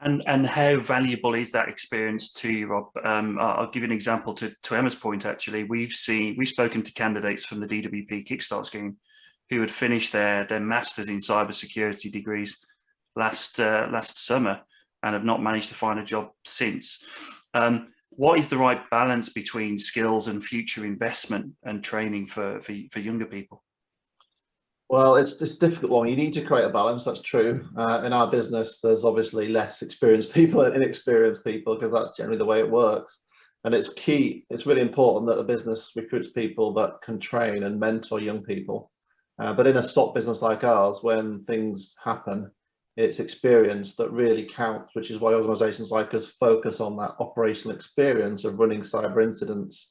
And how valuable is that experience to you, Rob? I'll give you an example to Emma's point. Actually, we've spoken to candidates from the DWP Kickstart scheme who had finished their masters in cybersecurity degrees last summer and have not managed to find a job since. What is the right balance between skills and future investment and training for younger people? Well, it's a difficult one. You need to create a balance. That's true. In our business, there's obviously less experienced people and inexperienced people because that's generally the way it works. And it's key. It's really important that the business recruits people that can train and mentor young people. But in a stock business like ours, when things happen, it's experience that really counts, which is why organizations like us focus on that operational experience of running cyber incidents.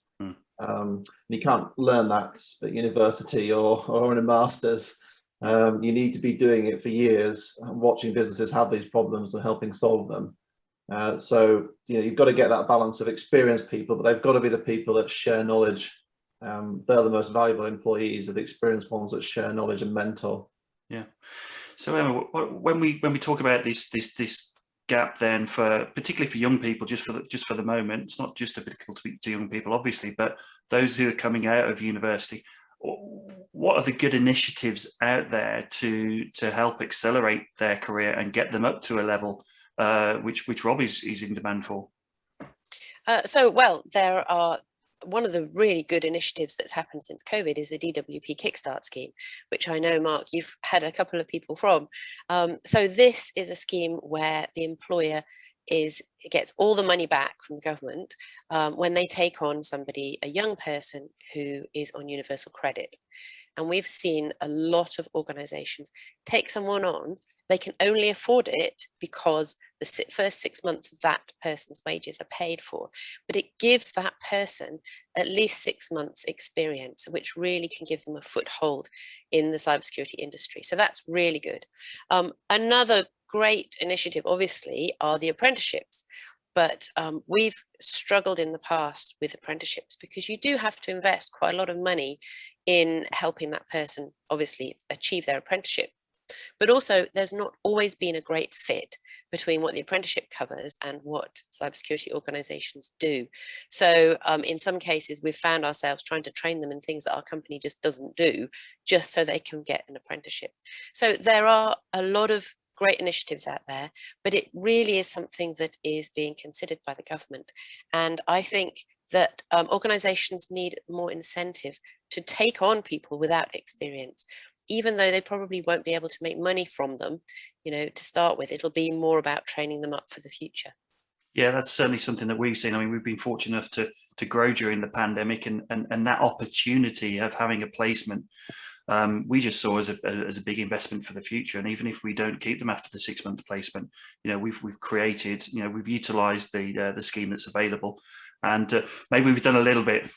You can't learn that at university or in a master's. You need to be doing it for years, watching businesses have these problems and helping solve them. So you've got to get that balance of experienced people, but they've got to be the people that share knowledge. They're the most valuable employees, are the experienced ones that share knowledge and mentor. Yeah. So Emma, when we talk about this gap, then particularly for young people, just for the moment, it's not just applicable to young people, obviously, but those who are coming out of university, what are the good initiatives out there to help accelerate their career and get them up to a level which Rob is in demand for? Well, there are. One of the really good initiatives that's happened since COVID is the DWP Kickstart scheme, which I know, Mark, you've had a couple of people from. So this is a scheme where the employer gets all the money back from the government when they take on somebody, a young person who is on universal credit. And we've seen a lot of organizations take someone on. They can only afford it because the first 6 months of that person's wages are paid for. But it gives that person at least 6 months experience, which really can give them a foothold in the cybersecurity industry. So that's really good. Another great initiative, obviously, are the apprenticeships. But we've struggled in the past with apprenticeships because you do have to invest quite a lot of money in helping that person, obviously, achieve their apprenticeship. But also, there's not always been a great fit between what the apprenticeship covers and what cybersecurity organizations do. So in some cases, we've found ourselves trying to train them in things that our company just doesn't do, just so they can get an apprenticeship. So there are a lot of great initiatives out there, but it really is something that is being considered by the government. And I think that organizations need more incentive to take on people without experience, even though they probably won't be able to make money from them, to start with. It'll be more about training them up for the future. Yeah, that's certainly something that we've seen. I mean, we've been fortunate enough to grow during the pandemic, and that opportunity of having a placement, we just saw as a big investment for the future. And even if we don't keep them after the 6-month placement, we've created, we've utilised the scheme that's available. And maybe we've done a little bit